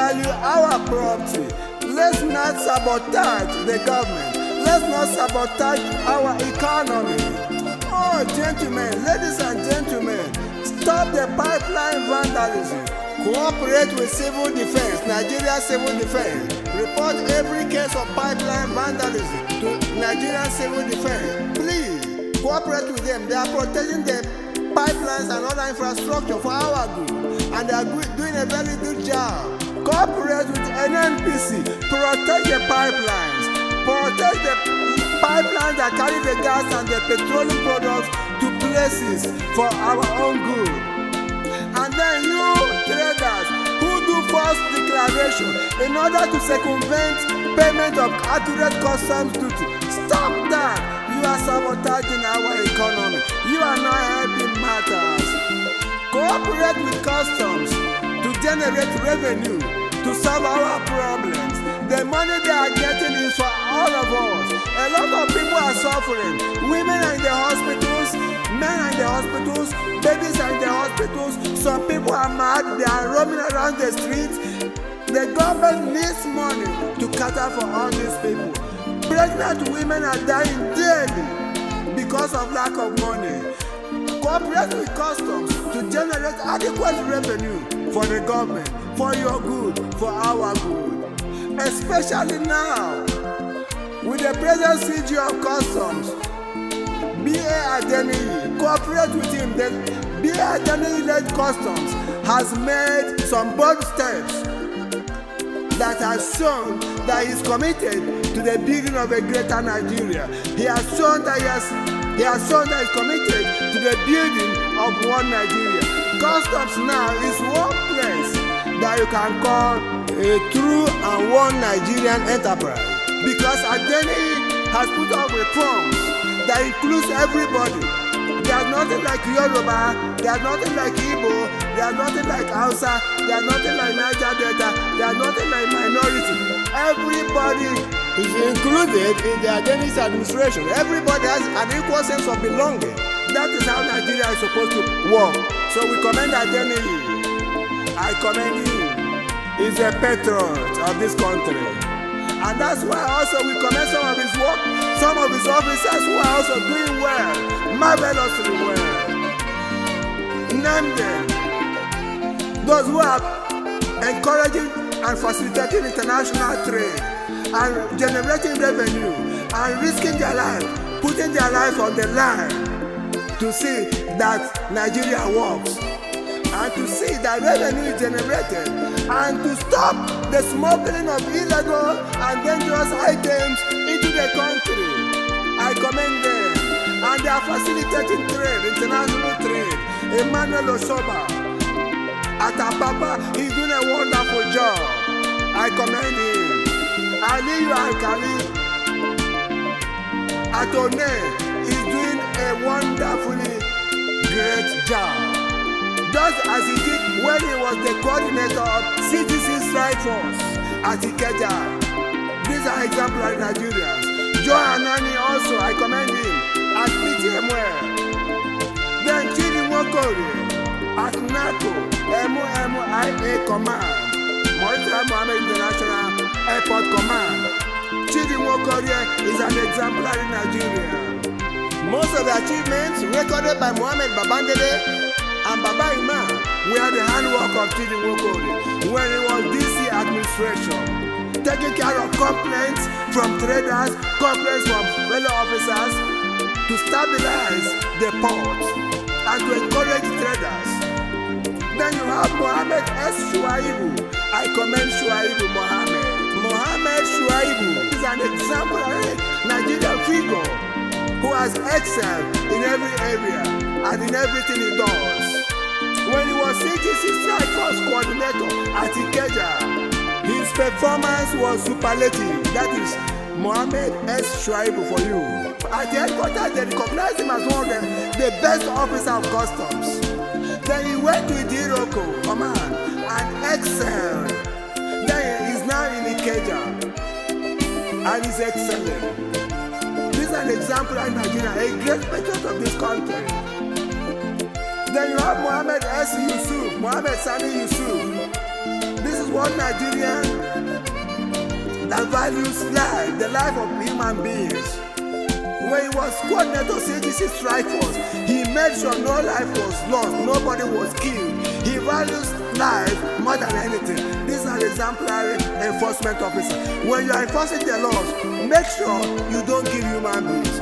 value our property. Let's not sabotage the government. Let's not sabotage our economy. Oh, gentlemen, ladies and gentlemen, stop the pipeline vandalism. Cooperate with civil defense, Nigeria Civil Defense. Report every case of pipeline vandalism to Nigeria Civil Defense. Please, cooperate with them. They are protecting the pipelines and other infrastructure for our good, and they are doing a very good job. Cooperate with NNPC. Protect the pipelines. Protect the pipelines that carry the gas and the petroleum products to places for our own good. And then you traders who do false declaration in order to circumvent payment of accurate customs duty, stop that. You are sabotaging our economy. You are not helping matters. Cooperate with customs to generate revenue to solve our problems. The money they are getting is for all of us. A lot of people are suffering. Women are in the hospitals, men are in the hospitals, babies are in the hospitals. Some people are mad, they are roaming around the streets. The government needs money to cater for all these people. Pregnant women are dying daily because of lack of money. Cooperate with customs to generate adequate revenue for the government, for your good, for our good. Especially now, with the present CG of customs, B.A. ADENIYI, cooperate with him. The B.A. ADENIYI-led customs has made some bold steps that has shown that he is committed to the building of a greater Nigeria. He has shown that he has committed to the building of one Nigeria. Customs now is one place that you can call a true and one Nigerian enterprise, because ADENIYI has put up reforms that includes everybody. There's nothing like Yoruba, there's nothing like Igbo, there's nothing like Hausa, there's nothing like Niger Delta, there's nothing like minority. Everybody is included in the ADENIYI administration. Everybody has an equal sense of belonging. That is how Nigeria is supposed to work. So we commend ADENIYI. I commend him. He's a patriot of this country. And that's why also we commend some of his work, some of his officers who are also doing well, marvelously well. Name them. Those who are encouraging and facilitating international trade and generating revenue and risking their life, putting their life on the line to see that Nigeria works, and to see that revenue is generated, and to stop the smuggling of illegal and dangerous items into the country. I commend them, and they are facilitating trade, international trade. Emmanuel Osoba at Apapa, he's doing a wonderful job. I commend him. Aliyu Alkali at One is doing a wonderfully great job, just as he did when he was the coordinator of CGC Strike Force at Ikeja. These are exemplary Nigerians. Joe Anani also, I commend him, at PTML. Then Chidi Nwokori at NACO, MOMIA Command, Murtala Mohammed International Airport Command. Chidi Nwokori is an exemplary Nigerian. Most of the achievements recorded by Mohammed Babangida and Baba Imam were the handwork of Chidi Nwokori when he was DC administration, taking care of complaints from traders, complaints from fellow officers, to stabilize the port and to encourage traders. Then you have Mohammed S. Shuaibu. I commend Shuaibu Mohammed. Mohammed Shuaibu is an exemplary Nigerian figure who has excelled in every area and in everything he does. When he was CGC Strike Force coordinator at Ikeja, his performance was superlative. That is Mohammed S. Shuaibu for you. At the headquarters, they recognized him as one of the best officers of customs. Then he went to Idiroko Command and excelled. Then he is now in Ikeja and is excellent. This is an example of Nigeria, a great patriot of this country. Then you have Mohammed S. Yusuf, Mohammed Sani Yusuf. This this is one Nigerian that values life, the life of human beings. When he was coordinator of CGC strike force, he made sure no life was lost, nobody was killed. He values life more than anything. This is an exemplary enforcement officer. When you are enforcing the laws, make sure you don't kill human beings.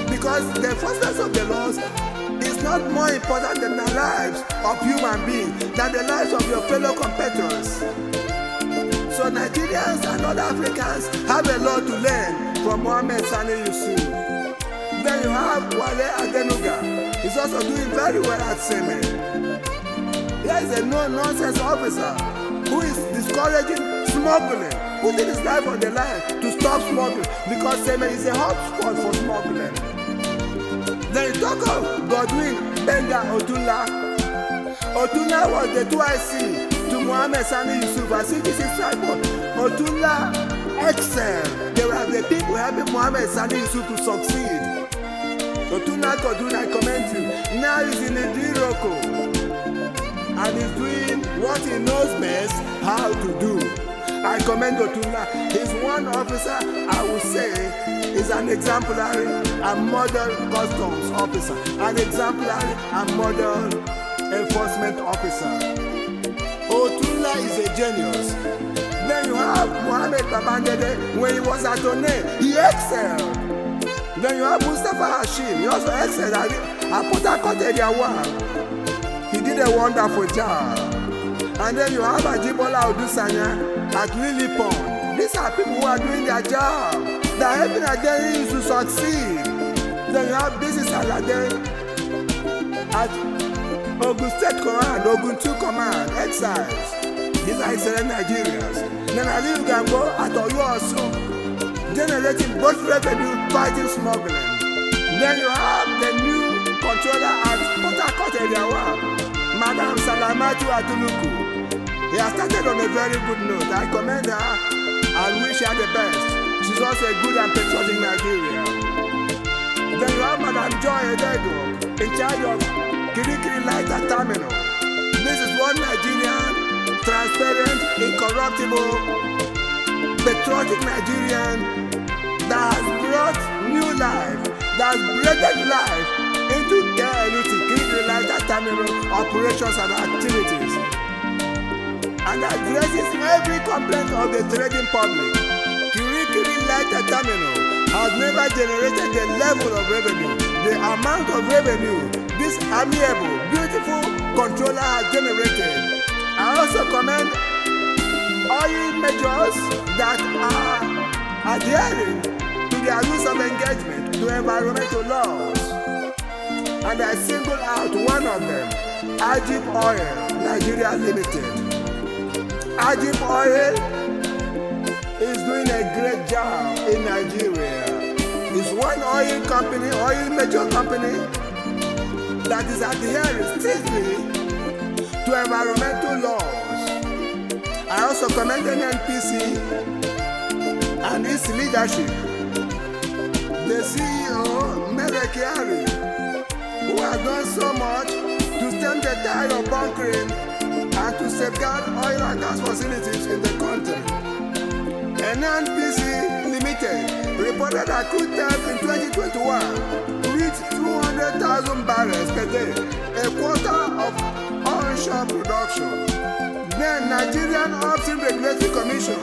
Because the enforcement of the laws is not more important than the lives of human beings, than the lives of your fellow competitors. So Nigerians and other Africans have a lot to learn from Mohammed Sani Yusuf. Then you have Wale ADENIYI. He's also doing very well at Semen. There is a no-nonsense officer who is discouraging smuggling, putting his life on the line to stop smuggling, because Semen is a hot spot for smuggling. Then you talk of Godwin Benga Otunla. Otunla was the 2IC to Mohammed Sani Yusuf as CGC strike force. Otunla excelled. They were the people helping Mohammed Sani Yusuf to succeed. Otunla Godwin, I commend you. Now he's in the DRUG and he's doing what he knows best how to do. I commend Otunla. He's one officer I would say is an exemplary and model customs officer, an exemplary and model enforcement officer. Otunla is a genius. Then you have Mohammed Babangida. When he was at One, he excelled. Then you have Mustafa Hashim. He also excelled at Port Harcourt Area 1. He did a wonderful job. And then you have Ajibola Odusanya at Lily Pond. These are people who are doing their job. They are helping ADENIYI to succeed. Then you have Bisi Salade at Ogun State Command, Ogun 2 Command, Exiles. These are excellent Nigerians. Then Aliyu Gambo at Oyo Osun, generating both revenue, fighting smuggling. Then you have the new controller at Port Harcourt Area 1, Madam Salamatu Atuluku. He has started on a very good note. I commend her and wish her the best. She's also a good and patriotic Nigerian. Then you have Madam Joy Edego in charge of Kirikiri Lighter Terminal. This is one Nigerian, transparent, incorruptible, patriotic Nigerian that has brought new life, that has breathed life into Kirikiri Lighter Terminal operations and activities, and addresses every complaint of the trading public. Kirikiri Lighter Terminal has never generated the level of revenue, the amount of revenue this amiable, beautiful controller has generated. I also commend oil majors that are adhering to their rules of engagement to environmental laws. And I single out one of them, Ajib Oil Nigeria Limited. Ajib Oil is doing a great job in Nigeria. It's one oil company, oil major company, that is adhering strictly to environmental laws. I also commend NNPC and its leadership. The CEO, Merekiari, who has done so much to stem the tide of bunkering and to safeguard oil and gas facilities in the country. NNPC Limited reported that crude theft in 2021 reached 200,000 barrels per day, a quarter of onshore production. Then Nigerian Upstream Regulatory Commission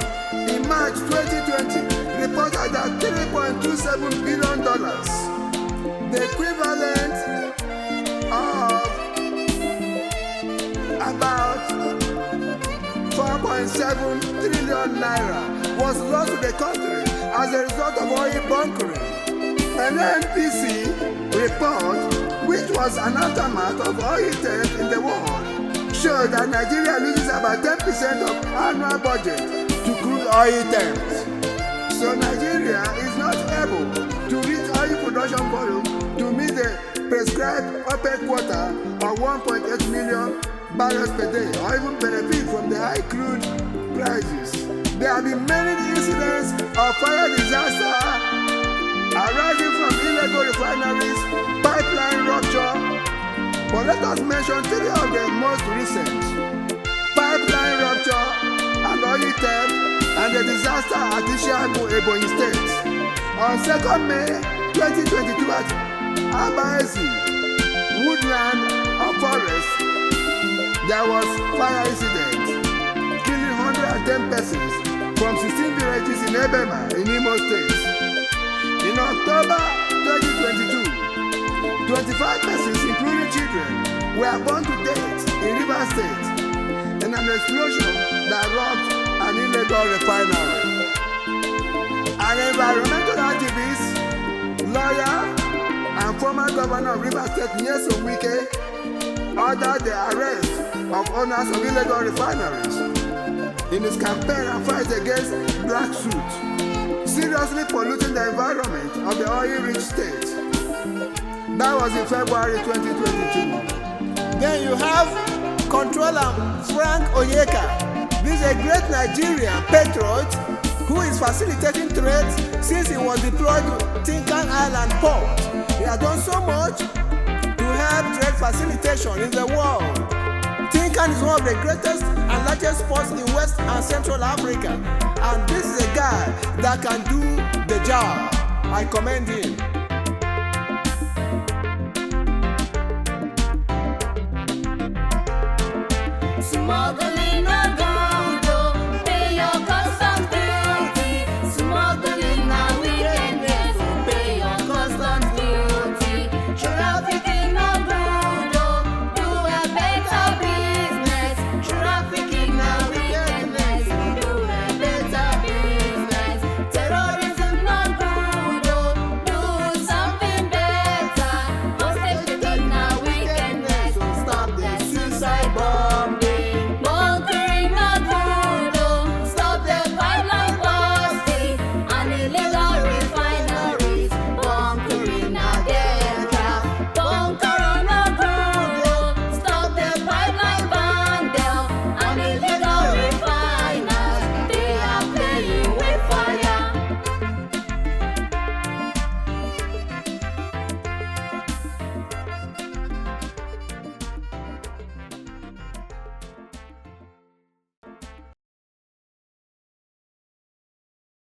in March 2020 reported that $3.27 billion, the equivalent of about 4.7 trillion naira, was lost to the country as a result of oil bunkering. An NPC report, which was an aftermath of oil theft in the world, showed that Nigeria loses about 10% of annual budget to crude oil theft. So Nigeria is not able to reach oil production volume to meet the prescribed OPEC quota of 1.8 million barrels per day, or even benefit from the high crude prices. There have been many incidents of fire disaster arising from illegal refineries, pipeline rupture, but let us mention three of the most recent. Pipeline rupture oil theft, and the disaster at Ishiagu, Ebonyi State. On 2nd May 2022 at Abaezi, woodland or forest, there was fire incident, killing 110 persons from 16 villages in Ebema, in Imo State. In October 2022, 25 persons, including children, were burned to death in Rivers State in an explosion that rocked an illegal refinery. An environmental activist, lawyer, and former governor of Rivers State, Nyesom Wike, ordered the arrest of owners of illegal refineries in his campaign and fight against black soot, seriously polluting the environment of the oil-rich state. That was in February 2022. Then you have Controller Frank Onyeka. This is a great Nigerian patriot who is facilitating trade since he was deployed to Tinkan Island port. He has done so much to help trade facilitation in the world. Tinkan is one of the greatest and largest ports in West and Central Africa, and this is a guy that can do the job. I commend him. Smuggling.